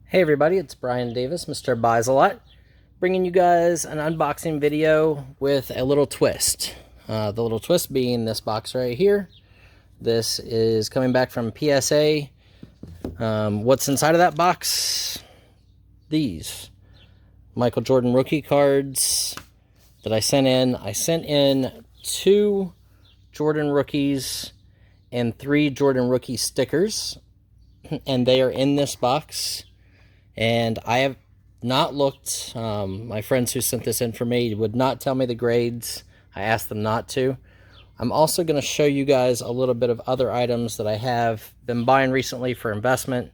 Hey everybody, it's Brian Davis, Mr. Buys a Lot, bringing you guys an unboxing video with a little twist. The little twist being this box right here. This is coming back from PSA. What's inside of that box? These Michael Jordan rookie cards that I sent in. I sent in 2 Jordan rookies and 3 Jordan rookie stickers, and they are in this box. And I have not looked. My friends who sent this in for me would not tell me the grades. I asked them not to. I'm also going to show you guys a little bit of other items that I have been buying recently for investment.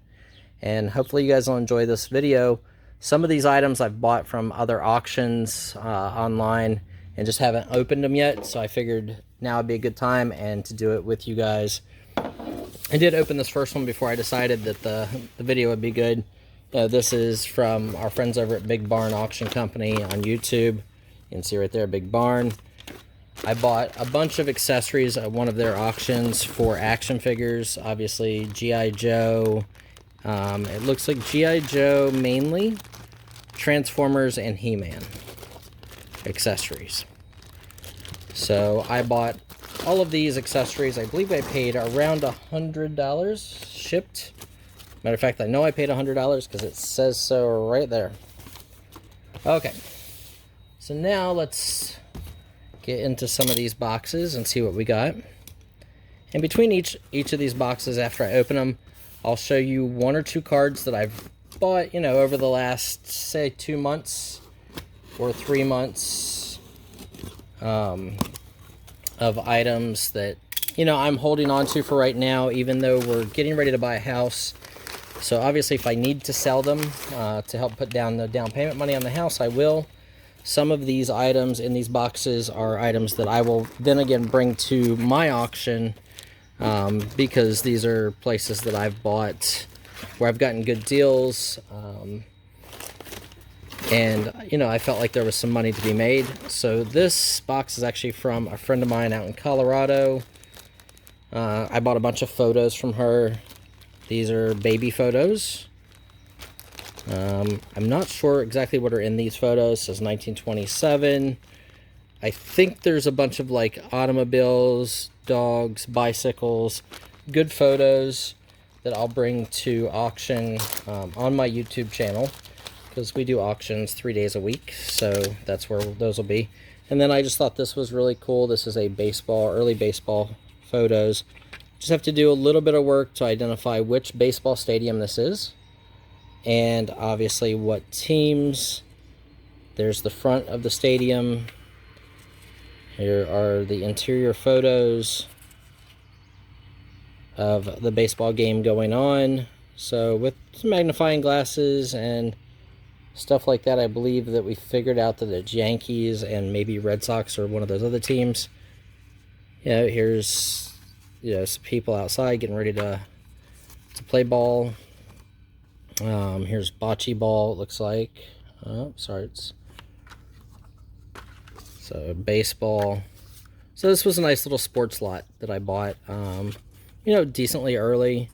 And hopefully you guys will enjoy this video. Some of these items I've bought from other auctions online and just haven't opened them yet. So I figured now would be a good time and to do it with you guys. I did open this first one before I decided that the video would be good. This is from our friends over at Big Barn Auction Company on YouTube. You can see right there, Big Barn. I bought a bunch of accessories at one of their auctions for action figures. Obviously, G.I. Joe. It looks like G.I. Joe mainly, Transformers, and He-Man accessories. So I bought all of these accessories. I believe I paid around $100 shipped. Matter of fact, I know I paid $100 because it says so right there. Okay, so now let's get into some of these boxes and see what we got. And between each of these boxes, after I open them, I'll show you 1 or 2 cards that I've bought, over the last, say, 2 months or 3 months of items that, I'm holding on to for right now, even though we're getting ready to buy a house. So obviously if I need to sell them to help put down the down payment money on the house, I will. Some of these items in these boxes are items that I will then again bring to my auction because these are places that I've bought where I've gotten good deals. And, I felt like there was some money to be made. So this box is actually from a friend of mine out in Colorado. I bought a bunch of photos from her. These are baby photos. I'm not sure exactly what are in these photos. It says 1927. I think there's a bunch of like automobiles, dogs, bicycles, good photos that I'll bring to auction on my YouTube channel because we do auctions 3 days a week. So that's where those will be. And then I just thought this was really cool. This is a early baseball photos. Just have to do a little bit of work to identify which baseball stadium this is. And obviously what teams. There's the front of the stadium. Here are the interior photos of the baseball game going on. So with some magnifying glasses and stuff like that, I believe that we figured out that it's Yankees and maybe Red Sox or one of those other teams. Here's some people outside getting ready to play ball. Here's bocce ball, it looks like. Oh, sorry, so baseball. So this was a nice little sports lot that I bought, decently early.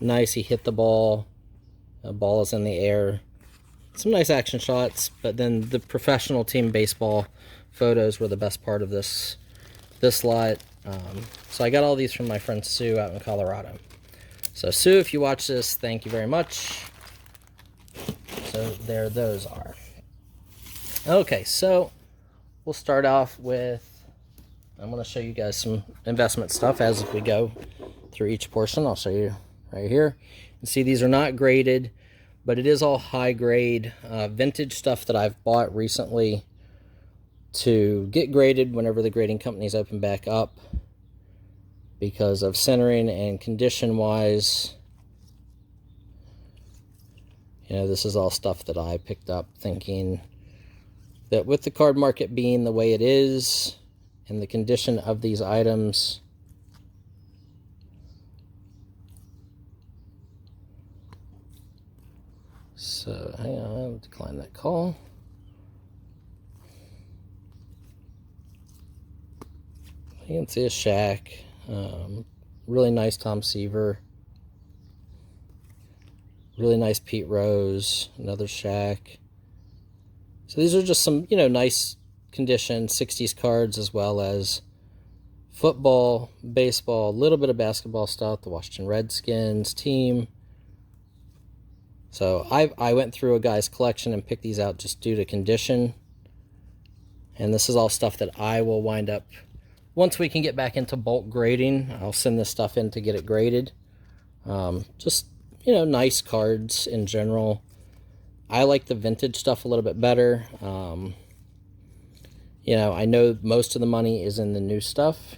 Nice, he hit the ball. The ball is in the air. Some nice action shots, but then the professional team baseball photos were the best part of this lot. So I got all these from my friend Sue out in Colorado. So Sue, if you watch this, thank you very much. So there those are. Okay, so we'll start off with, I'm going to show you guys some investment stuff as we go through each portion. I'll show you right here. You see these are not graded, but it is all high grade vintage stuff that I've bought recently to get graded whenever the grading companies open back up because of centering and condition wise. This is all stuff that I picked up thinking that with the card market being the way it is and the condition of these items, so hang on, I'll decline that call. You can see a shack. really nice Tom Seaver, really nice Pete Rose, another Shaq. So these are just some, you know, nice condition 60s cards, as well as football, baseball, a little bit of basketball stuff, the Washington Redskins team. So I went through a guy's collection and picked these out just due to condition. And this is all stuff that I will wind up, once we can get back into bulk grading, I'll send this stuff in to get it graded. Just, you know, nice cards in general. I like the vintage stuff a little bit better. You know, I know most of the money is in the new stuff,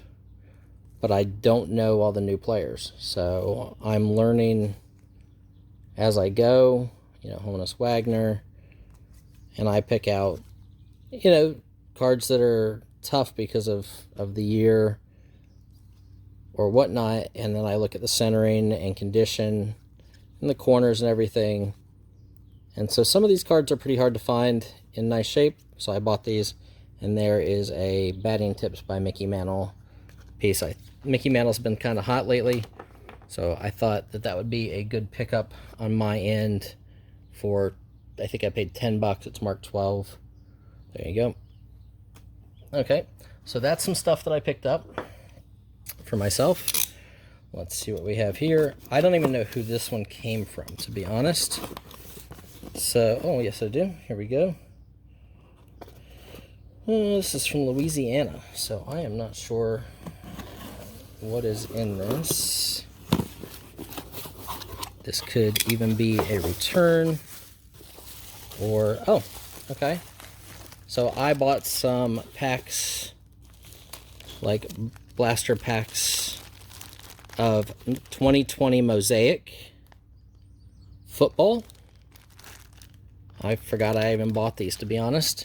but I don't know all the new players. So I'm learning as I go, you know, Honus Wagner, and I pick out, you know, cards that are tough because of the year or whatnot, and then I look at the centering and condition and the corners and everything. And so some of these cards are pretty hard to find in nice shape, so I bought these. And there is a Batting Tips by Mickey Mantle piece. Mickey Mantle's been kind of hot lately, so I thought that that would be a good pickup on my end for, I think I paid $10. It's marked 12. There you go. Okay, so that's some stuff that I picked up for myself. Let's see what we have here. I don't even know who this one came from, to be honest. So, oh yes I do. Here we go. This is from Louisiana, so I am not sure what is in this. This could even be a return, or, oh, okay. So I bought some packs, like blaster packs of 2020 Mosaic football. I forgot I even bought these, to be honest.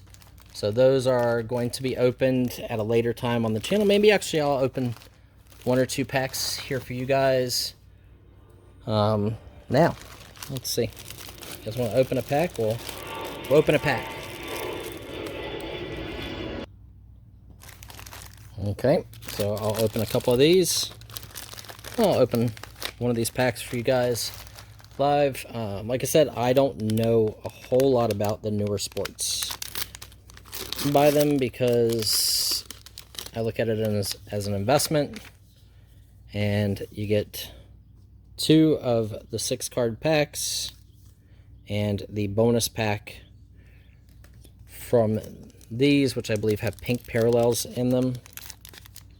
So those are going to be opened at a later time on the channel. Maybe actually I'll open 1 or 2 packs here for you guys. Now, let's see. You guys want to open a pack? We'll open a pack. Okay, so I'll open a couple of these. I'll open one of these packs for you guys live. Like I said, I don't know a whole lot about the newer sports. I buy them because I look at it as an investment, and you get 2 of the 6 card packs and the bonus pack from these, which I believe have pink parallels in them.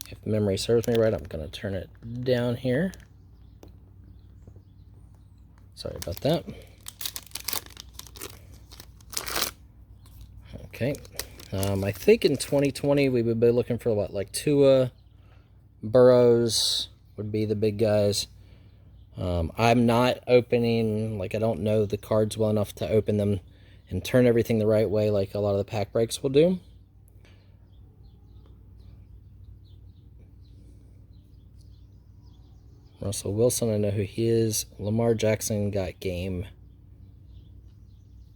If memory serves me right, I'm going to turn it down here. Sorry about that. Okay. I think in 2020 we would be looking for what, like Tua, Burrows would be the big guys. I'm not opening, like I don't know the cards well enough to open them and turn everything the right way like a lot of the pack breaks will do. Russell Wilson, I know who he is. Lamar Jackson got game.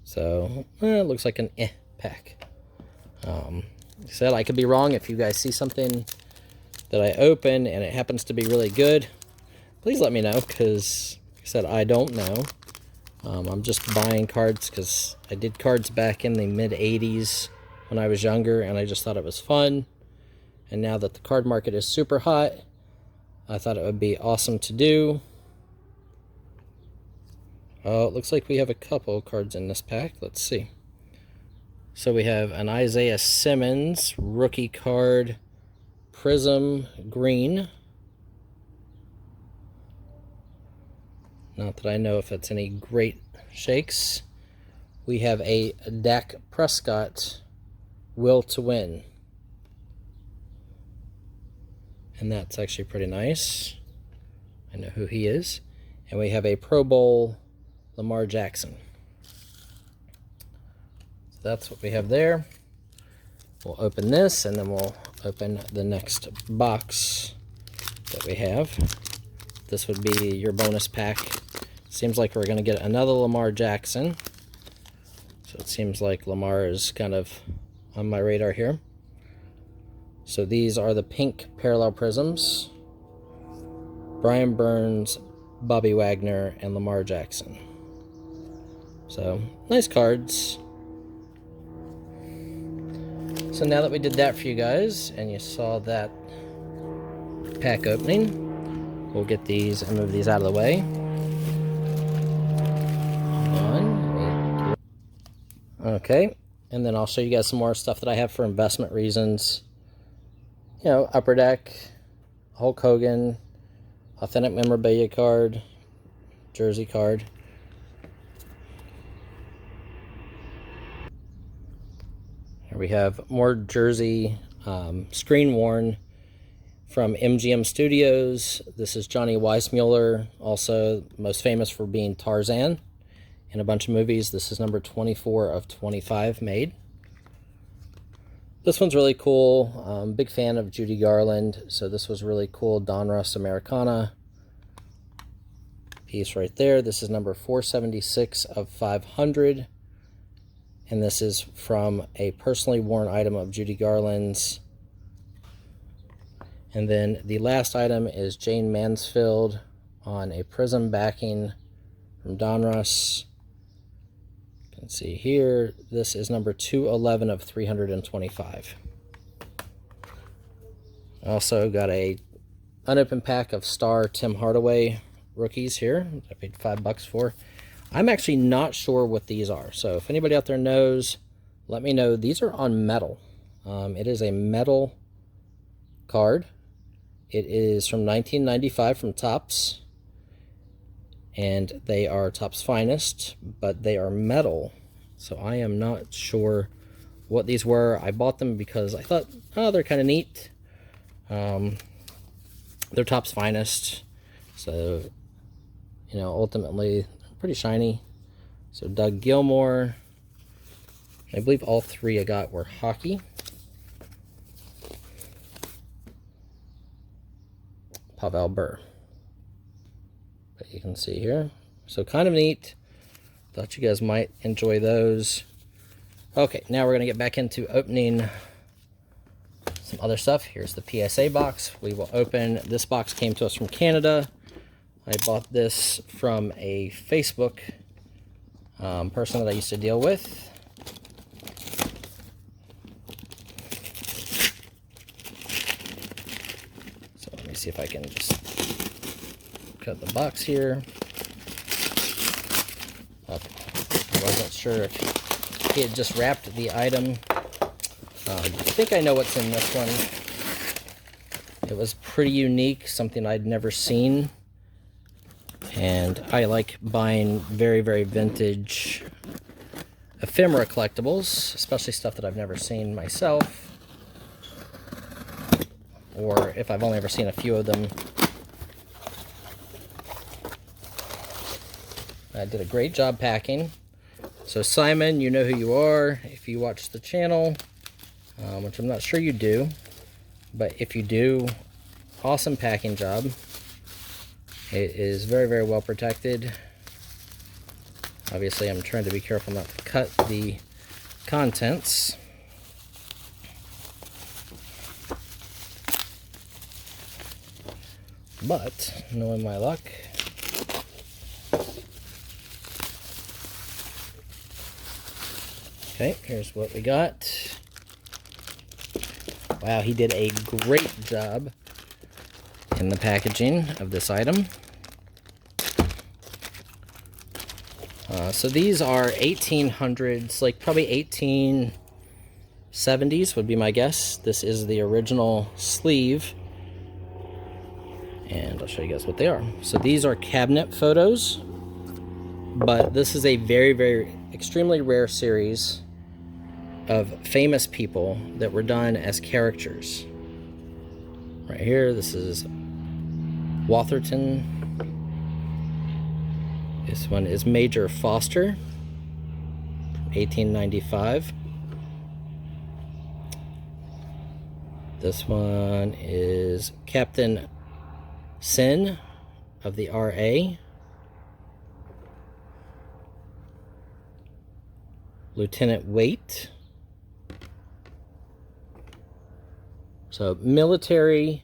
So, it looks like an pack. Like I said, I could be wrong. If you guys see something that I open and it happens to be really good, please let me know, because like I said, I don't know. I'm just buying cards because I did cards back in the mid-'80s when I was younger, and I just thought it was fun. And now that the card market is super hot, I thought it would be awesome to do. Oh, it looks like we have a couple cards in this pack. Let's see. So we have an Isaiah Simmons rookie card, Prism Green. Not that I know if it's any great shakes. We have a Dak Prescott Will to Win. And that's actually pretty nice. I know who he is. And we have a Pro Bowl Lamar Jackson. So that's what we have there. We'll open this, and then we'll open the next box that we have. This would be your bonus pack. Seems like we're going to get another Lamar Jackson. So it seems like Lamar is kind of on my radar here. So these are the pink parallel prisms. Brian Burns, Bobby Wagner, and Lamar Jackson. So, nice cards. So now that we did that for you guys, and you saw that pack opening, we'll get these and move these out of the way. Okay, and then I'll show you guys some more stuff that I have for investment reasons. You know, Upper Deck, Hulk Hogan, authentic memorabilia card, jersey card. Here we have more jersey screen worn from MGM Studios. This is Johnny Weissmuller, also most famous for being Tarzan in a bunch of movies. This is number 24 of 25 made. This one's really cool. Big fan of Judy Garland, so this was really cool. Donruss Americana piece right there. This is number 476 of 500. And this is from a personally worn item of Judy Garland's. And then the last item is Jane Mansfield on a prism backing from Donruss. You can see here, this is number 211 of 325. Also got a unopened pack of Star Tim Hardaway rookies here. I paid $5 for. I'm actually not sure what these are, so if anybody out there knows, let me know. These are on metal. It is a metal card. It is from 1995 from Topps, and they are Topps Finest, but they are metal, so I am not sure what these were. I bought them because I thought, oh, they're kind of neat. They're Topps Finest, so, you know, ultimately pretty shiny. So Doug Gilmore, I believe all three I got were hockey. Pavel Bure. But you can see here. So kind of neat. Thought you guys might enjoy those. Okay, now we're going to get back into opening some other stuff. Here's the PSA box. We will open. This box came to us from Canada. I bought this from a Facebook person that I used to deal with. So let me see if I can just cut the box here. Okay. I wasn't sure if he had just wrapped the item. I think I know what's in this one. It was pretty unique, something I'd never seen. And I like buying very, very vintage ephemera collectibles, especially stuff that I've never seen myself, or if I've only ever seen a few of them. I did a great job packing. So Simon, you know who you are if you watch the channel, which I'm not sure you do, but if you do, awesome packing job. It is very, very well protected. Obviously, I'm trying to be careful not to cut the contents. But, knowing my luck, okay, here's what we got. Wow, he did a great job in the packaging of this item. So these are 1800s, like probably 1870s would be my guess. This is the original sleeve. And I'll show you guys what they are. So these are cabinet photos, but this is a very, very extremely rare series of famous people that were done as characters. Right here, this is Watherton. This one is Major Foster, 1895. This one is Captain Sin of the RA. Lieutenant Waite. So military,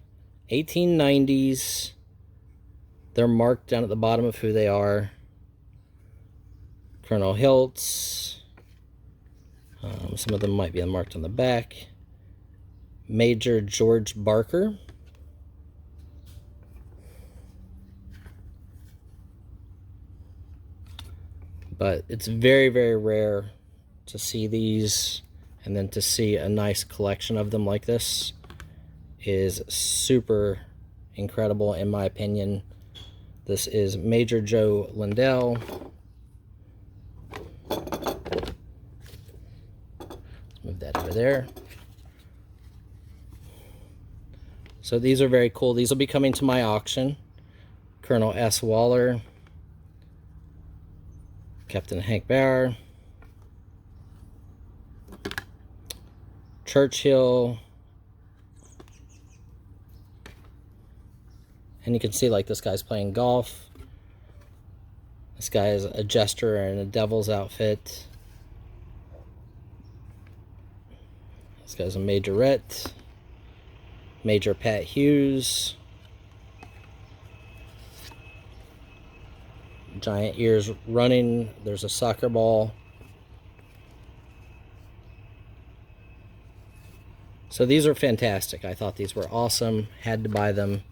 1890s They're marked down at the bottom of who they are. Colonel Hiltz. Some of them might be marked on the back. Major George Barker. But it's very, very rare to see these, and then to see a nice collection of them like this is super incredible in my opinion. This is Major Joe Lindell. Let's move that over there. So these are very cool. These will be coming to my auction. Colonel S. Waller. Captain Hank Bauer. Churchill. And you can see like this guy's playing golf. This guy is a jester in a devil's outfit. This guy's a majorette. Major Pat Hughes. Giant ears running. There's a soccer ball. So these are fantastic. I thought these were awesome. Had to buy them.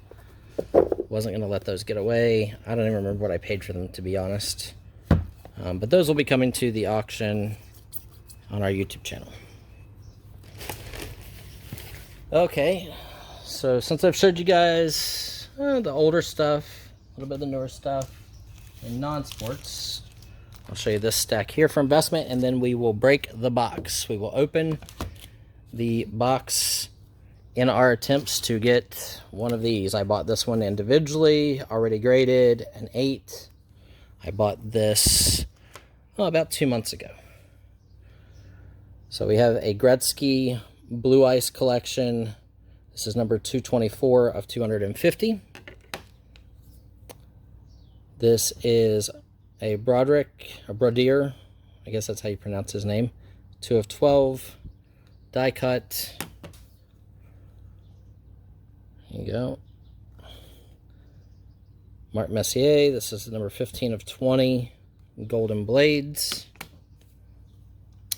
Wasn't going to let those get away. I don't even remember what I paid for them, to be honest. But those will be coming to the auction on our YouTube channel. Okay, so since I've showed you guys the older stuff, a little bit of the newer stuff, and non-sports, I'll show you this stack here for investment, and then we will break the box. We will open the box in our attempts to get one of these. I bought this one individually, already graded, an 8. I bought this about 2 months ago. So we have a Gretzky Blue Ice collection. This is number 224 of 250. This is a Brodeur, I guess that's how you pronounce his name. 2 of 12, die cut. There you go. Mark Messier, this is number 15 of 20, Golden Blades.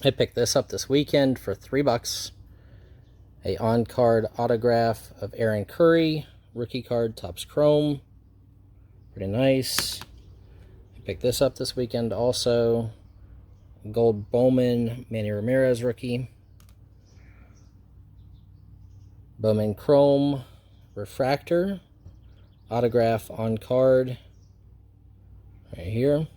I picked this up this weekend for $3. A on-card autograph of Aaron Curry, rookie card, Topps Chrome. Pretty nice. I picked this up this weekend also. Gold Bowman, Manny Ramirez rookie. Bowman Chrome, refractor, autograph on card, right here.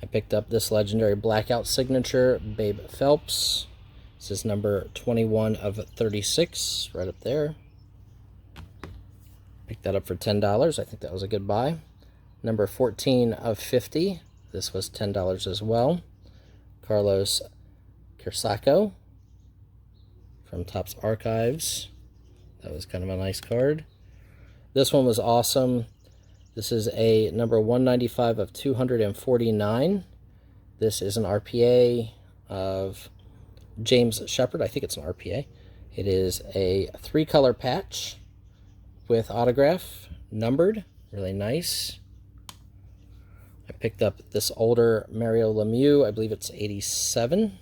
I picked up this legendary blackout signature, Babe Phelps. This is number 21 of 36, right up there. Picked that up for $10. I think that was a good buy. Number 14 of 50. This was $10 as well. Carlos Kersaco from Topps Archives. That was kind of a nice card. This one was awesome. This is a number 195 of 249. This is an RPA of James Shepard. I think it's an RPA. It is a 3-color patch with autograph, numbered, really nice. I picked up this older Mario Lemieux. I believe it's 87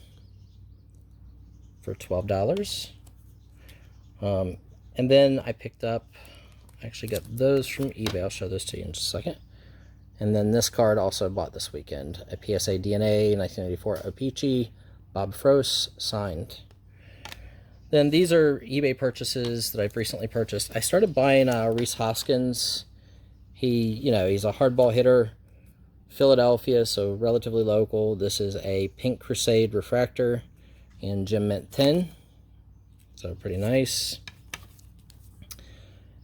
for $12. And then I picked up, I actually got those from eBay. I'll show those to you in just a second. And then this card also bought this weekend. A PSA DNA 1984 O-Pee-Chee, Bob Frost, signed. Then these are eBay purchases that I've recently purchased. I started buying Rhys Hoskins. He's a hardball hitter. Philadelphia, so relatively local. This is a Pink Crusade refractor in Gem Mint 10. So pretty nice.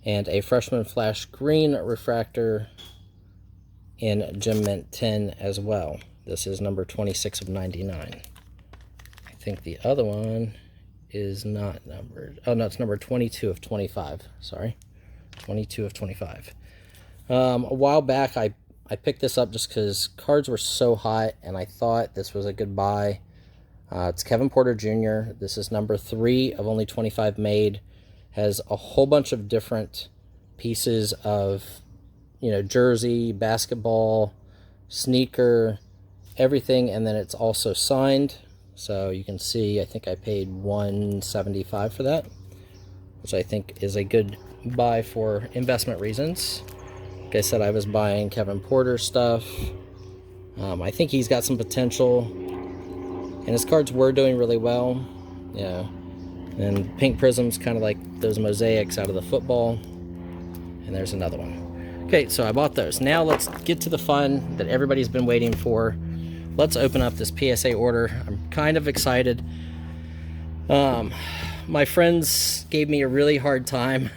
And a Freshman Flash Green refractor in Gem Mint 10 as well. This is number 26 of 99. I think the other one is not numbered. Oh, no, it's number 22 of 25. Sorry. 22 of 25. A while back, I picked this up just because cards were so hot, and I thought this was a good buy. It's Kevin Porter Jr. This is number 3 of only 25 made. Has a whole bunch of different pieces of, jersey, basketball, sneaker, everything, and then it's also signed. So you can see, I think I paid $175 for that, which I think is a good buy for investment reasons. Like I said, I was buying Kevin Porter stuff. I think he's got some potential, and his cards were doing really well. Yeah, and Pink Prism's kind of like those mosaics out of the football. And there's another one. Okay, so I bought those. Now let's get to the fun that everybody's been waiting for. Let's open up this PSA order. I'm kind of excited. My friends gave me a really hard time.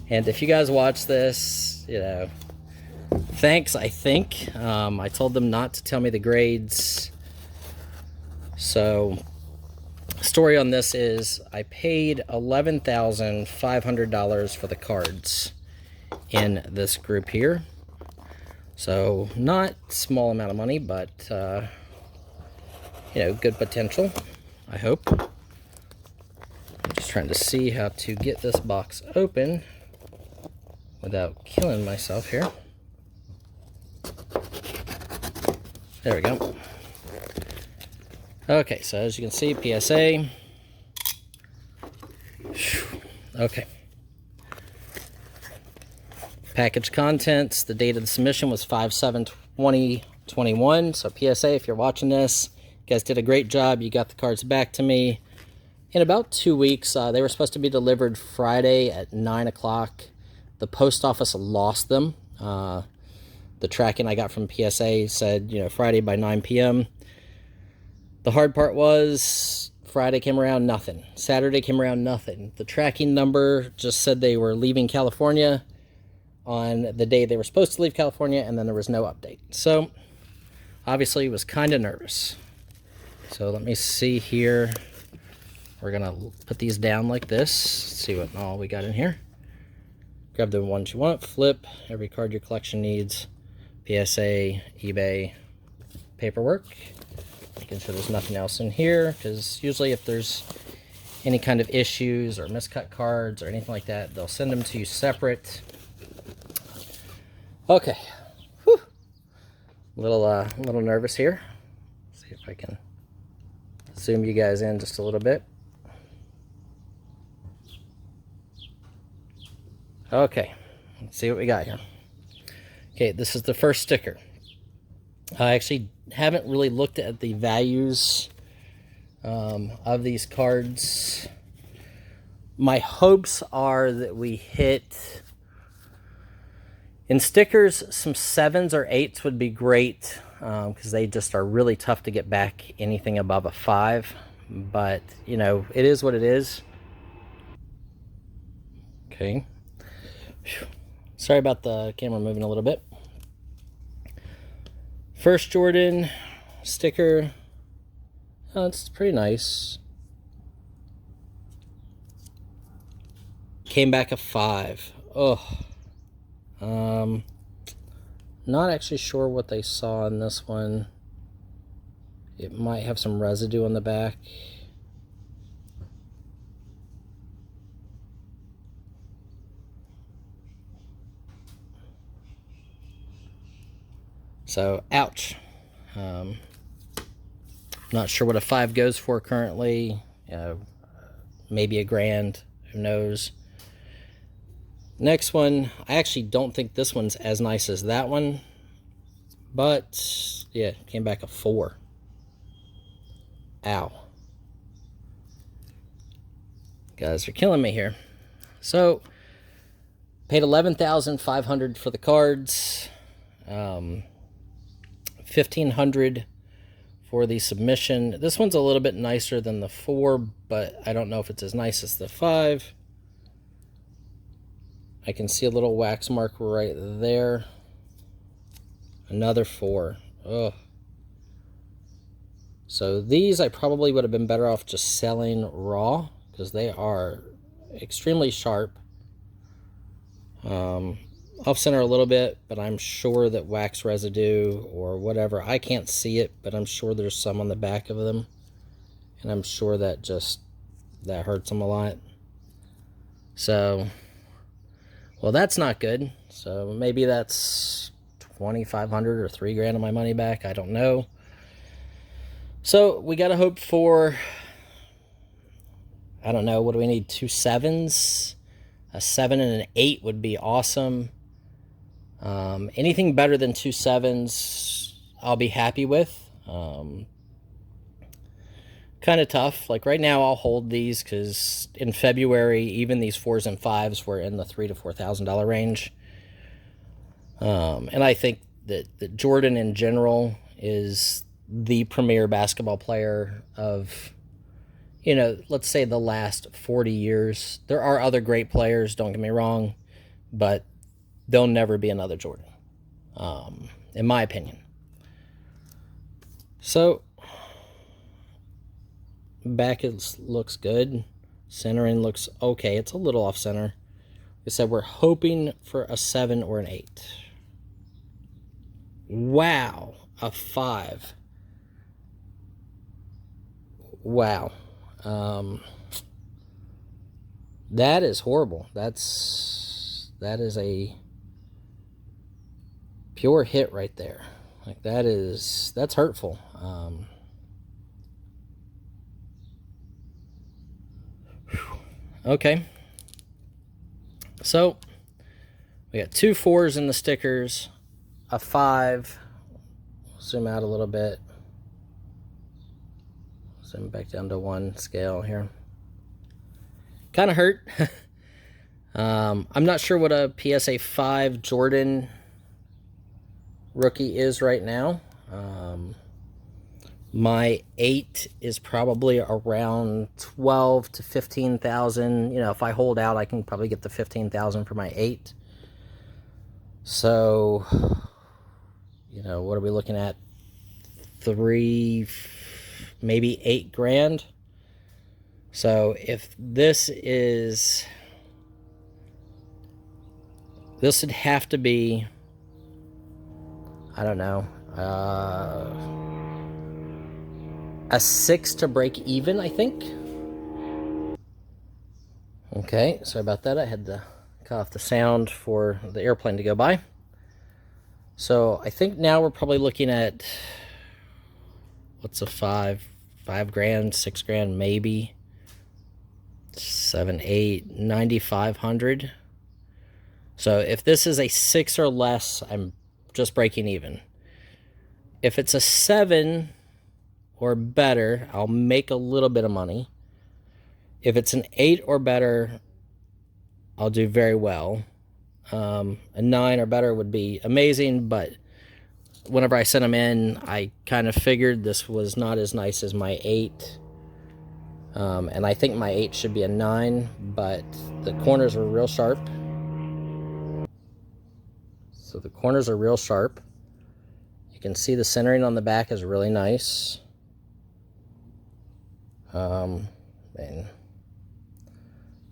And if you guys watch this, thanks, I think. I told them not to tell me the grades. So, story on this is I paid $11,500 for the cards in this group here. So, not small amount of money, but, good potential, I hope. I'm just trying to see how to get this box open without killing myself here. There we go. Okay, so as you can see, PSA. Okay. Package contents, the date of the submission was 5/7/2021. So PSA, if you're watching this, you guys did a great job. You got the cards back to me in about 2 weeks. They were supposed to be delivered Friday at 9 o'clock. The post office lost them. The tracking I got from PSA said, Friday by 9 p.m. The hard part was Friday came around, nothing. Saturday came around, nothing. The tracking number just said they were leaving California on the day they were supposed to leave California, and then there was no update. So, obviously, was kind of nervous. So, let me see here. We're going to put these down like this. See what all we got in here. Grab the ones you want. Flip. Every card your collection needs. PSA, eBay, paperwork. Making sure there's nothing else in here, because usually if there's any kind of issues or miscut cards or anything like that, they'll send them to you separate. Okay. Whew. Little nervous here. See if I can zoom you guys in just a little bit. Okay, let's see what we got here. Okay, this is the first sticker. I actually haven't really looked at the values of these cards. My hopes are that we hit, in stickers, some 7s or 8s would be great, because they just are really tough to get back anything above a 5. But, it is what it is. Okay. Whew. Sorry about the camera moving a little bit. First Jordan sticker. Oh, it's pretty nice. Came back a 5. Oh. Not actually sure what they saw in this one. It might have some residue on the back. So, ouch. Not sure what a 5 goes for currently. Maybe $1,000. Who knows? Next one, I actually don't think this one's as nice as that one. But, yeah, came back a 4. Ow. Guys are killing me here. So, paid $11,500 for the cards. $1,500 for the submission. This one's a little bit nicer than the 4, but I don't know if it's as nice as the 5. I can see a little wax mark right there. Another 4. Ugh. So these I probably would have been better off just selling raw, because they are extremely sharp. Off center a little bit, but I'm sure that wax residue or whatever, I can't see it, but I'm sure there's some on the back of them, and I'm sure that hurts them a lot. So Well, that's not good. So maybe that's $2,500 or $3,000 of my money back. I don't know. So we got to hope for, I don't know, what do we need? 2 7s? A 7 and an 8 would be awesome. Anything better than 2 7s, I'll be happy with. Kind of tough. Like right now, I'll hold these because in February, even these 4s and 5s were in the $3,000 to $4,000 range. And I think that Jordan in general is the premier basketball player of, you know, let's say the last 40 years. There are other great players, don't get me wrong, but there'll never be another Jordan, in my opinion. So, back looks good. Centering looks okay. It's a little off center. We said we're hoping for a 7 or an 8. Wow, a 5. Wow. That is horrible. That is a pure hit right there. Like that's hurtful. Okay. So we got 2 4s in the stickers, a 5. Zoom out a little bit. Zoom back down to 1 scale here. Kind of hurt. I'm not sure what a PSA 5 Jordan rookie is right now. My 8 is probably around 12 to 15,000. You know, if I hold out, I can probably get the 15,000 for my 8. So, you know, what are we looking at? 3, maybe 8 grand. So if this would have to be, I don't know, a 6 to break even, I think. Okay, sorry about that. I had to cut off the sound for the airplane to go by. So I think now we're probably looking at, what's a 5 grand, 6 grand, maybe 7, 8, 9,500. So if this is a 6 or less, I'm just breaking even. If it's a 7 or better, I'll make a little bit of money. If it's an 8 or better, I'll do very well. A 9 or better would be amazing, but whenever I sent them in, I kind of figured this was not as nice as my 8. And I think my 8 should be a 9, but the corners were real sharp. So the corners are real sharp. You can see the centering on the back is really nice. Man,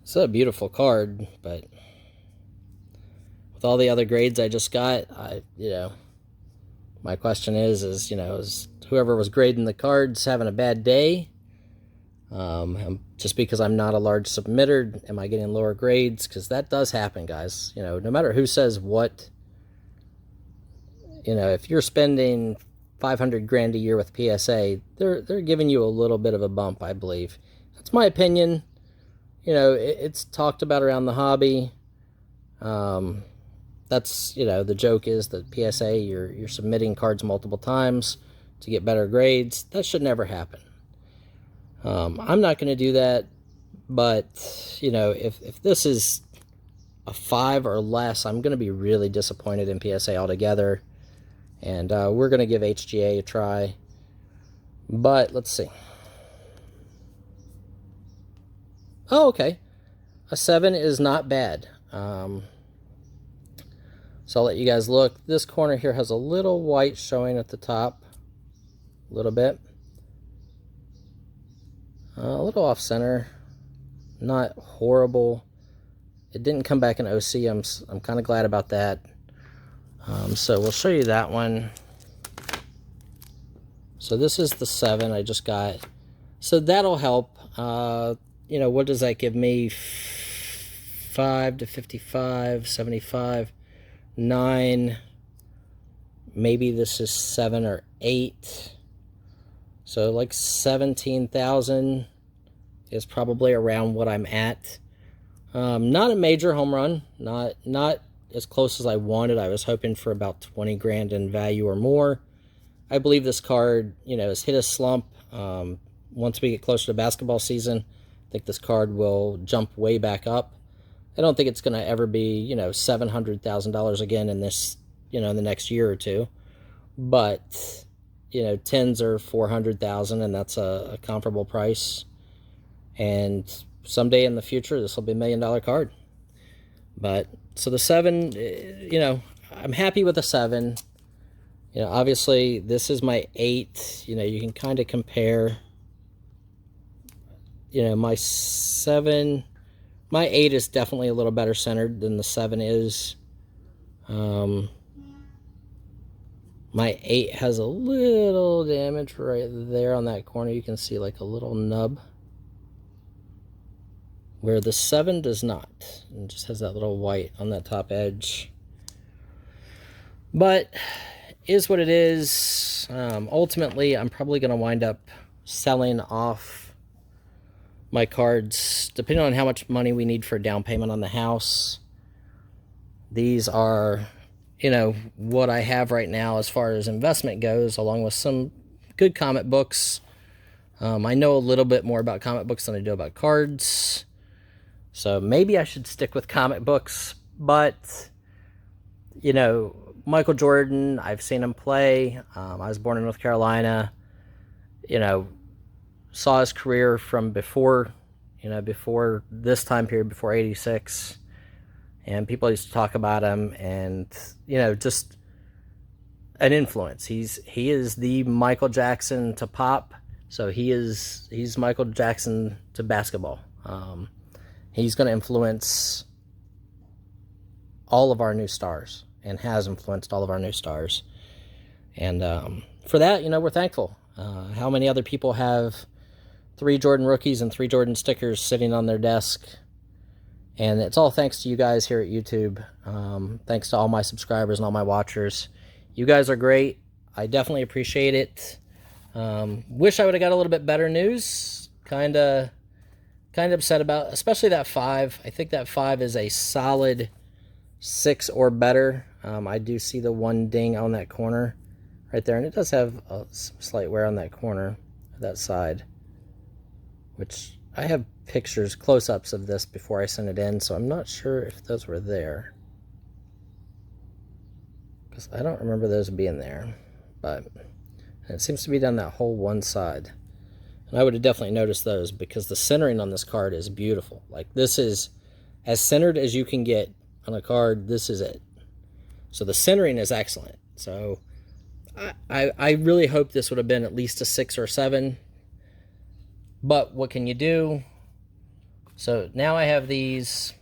it's a beautiful card, but with all the other grades I just got, you know, my question is, you know, is whoever was grading the cards having a bad day? Just because I'm not a large submitter, am I getting lower grades? Because that does happen, guys. You know, no matter who says what, you know, if you're spending 500 grand a year with PSA, they're giving you a little bit of a bump, I believe. That's my opinion. You know, it's talked about around the hobby. That's, you know, the joke is that PSA, you're submitting cards multiple times to get better grades. That should never happen. I'm not going to do that, but, you know, if this is a 5 or less, I'm going to be really disappointed in PSA altogether. And we're going to give HGA a try. But let's see. Oh, okay. A 7 is not bad. So I'll let you guys look. This corner here has a little white showing at the top. A little bit. A little off center. Not horrible. It didn't come back in OC. I'm kind of glad about that. So we'll show you that one. So this is the 7 I just got. So that'll help. You know, what does that give me? 65 to 55, 75, 9. Maybe this is 7 or 8. So like 17,000 is probably around what I'm at. Not a major home run, not as close as I wanted. I was hoping for about 20 grand in value or more. I believe this card, has hit a slump. Once we get closer to basketball season, I think this card will jump way back up. I don't think it's going to ever be, $700,000 again in this, in the next year or two. But, 10s are 400,000, and that's a comparable price. And someday in the future, this will be $1 million card. But so the 7, I'm happy with the 7. Obviously this is my 8. You can kind of compare. My 7, my 8 is definitely a little better centered than the 7 is. My 8 has a little damage right there on that corner. You can see like a little nub, where the 7 does not. It just has that little white on that top edge. But is what it is. Ultimately, I'm probably going to wind up selling off my cards, depending on how much money we need for a down payment on the house. These are, what I have right now as far as investment goes, along with some good comic books. I know a little bit more about comic books than I do about cards. So maybe I should stick with comic books. But, Michael Jordan, I've seen him play. I was born in North Carolina. Saw his career from before, before this time period, before 86. And people used to talk about him, and, just an influence. He is the Michael Jackson to pop. So he's Michael Jackson to basketball. He's going to influence all of our new stars, and has influenced all of our new stars. And for that, we're thankful. How many other people have 3 Jordan rookies and 3 Jordan stickers sitting on their desk? And it's all thanks to you guys here at YouTube. Thanks to all my subscribers and all my watchers. You guys are great. I definitely appreciate it. Wish I would have got a little bit better news. Kind of upset about, especially that 5. I think that 5 is a solid 6 or better. I do see the one ding on that corner right there, and it does have some slight wear on that corner, that side, which I have pictures, close-ups of this before I sent it in, so I'm not sure if those were there, because I don't remember those being there. But it seems to be down that whole one side. And I would have definitely noticed those, because the centering on this card is beautiful. Like, this is as centered as you can get on a card. This is it. So the centering is excellent. So I really hope this would have been at least a 6 or 7. But what can you do? So now I have these.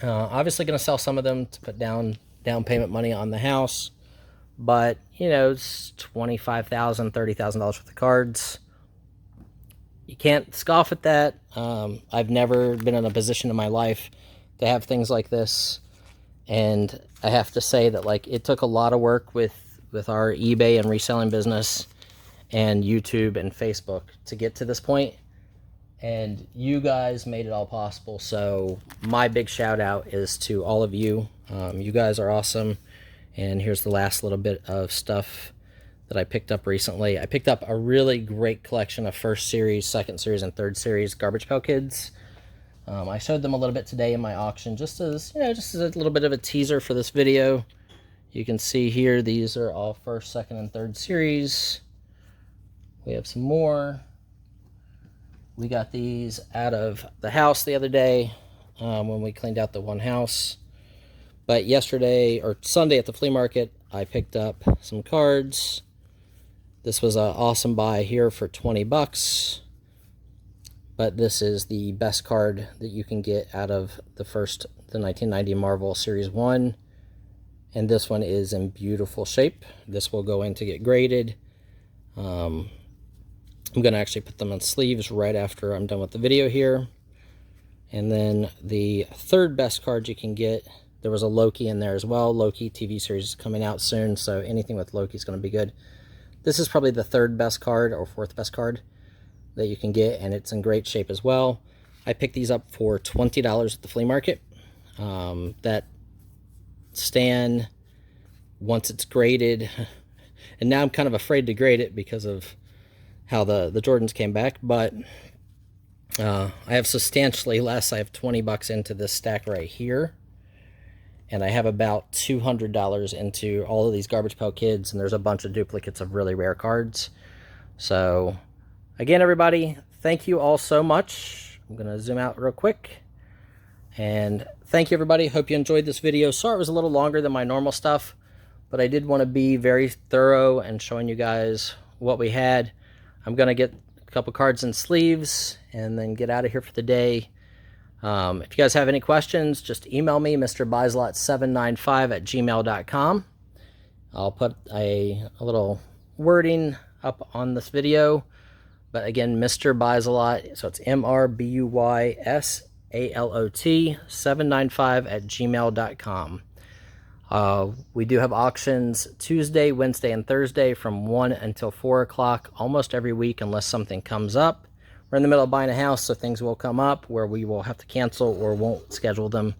Obviously going to sell some of them to put down payment money on the house. But, it's $25,000, $30,000 worth of cards. You can't scoff at that. I've never been in a position in my life to have things like this. And I have to say that, like, it took a lot of work with our eBay and reselling business and YouTube and Facebook to get to this point. And you guys made it all possible. So my big shout out is to all of you. You guys are awesome. And here's the last little bit of stuff that I picked up recently. I picked up a really great collection of first series, second series, and third series Garbage Pail Kids. I showed them a little bit today in my auction, just as a little bit of a teaser for this video. You can see here, these are all first, second, and third series. We have some more. We got these out of the house the other day when we cleaned out the one house. But yesterday, or Sunday at the flea market, I picked up some cards. This was an awesome buy here for 20 bucks. But this is the best card that you can get out of the 1990 Marvel Series 1. And this one is in beautiful shape. This will go in to get graded. I'm going to actually put them on sleeves right after I'm done with the video here. And then the third best card you can get, there was a Loki in there as well. Loki TV series is coming out soon, so anything with Loki is going to be good. This is probably the third best card or fourth best card that you can get, and it's in great shape as well. I picked these up for $20 at the flea market. That stand, once it's graded, and now I'm kind of afraid to grade it because of how the Jordans came back, but I have substantially less. I have 20 bucks into this stack right here, and I have about $200 into all of these Garbage Pail Kids, and there's a bunch of duplicates of really rare cards. So again, everybody, thank you all so much. I'm gonna zoom out real quick, and thank you, everybody. Hope you enjoyed this video. Sorry it was a little longer than my normal stuff, but I did want to be very thorough and showing you guys what we had. I'm gonna get a couple cards and sleeves and then get out of here for the day. If you guys have any questions, just email me, mrbiselot795@gmail.com. I'll put a little wording up on this video. But again, Mr. Biselot, so it's mrBuySalot795@gmail.com. We do have auctions Tuesday, Wednesday, and Thursday from 1 until 4 o'clock almost every week unless something comes up. We're in the middle of buying a house, so things will come up where we will have to cancel or won't schedule them.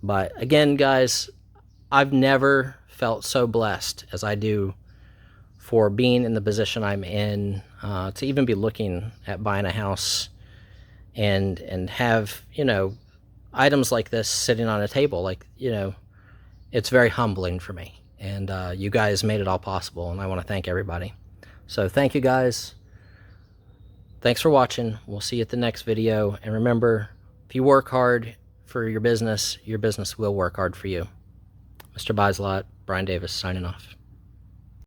But again, guys, I've never felt so blessed as I do for being in the position I'm in, to even be looking at buying a house and have, you know, items like this sitting on a table. Like, you know, it's very humbling for me, and you guys made it all possible, and I want to thank everybody. So thank you, guys. Thanks for watching. We'll see you at the next video, and remember, if you work hard for your business will work hard for you. Mr. Biselot, Brian Davis, signing off.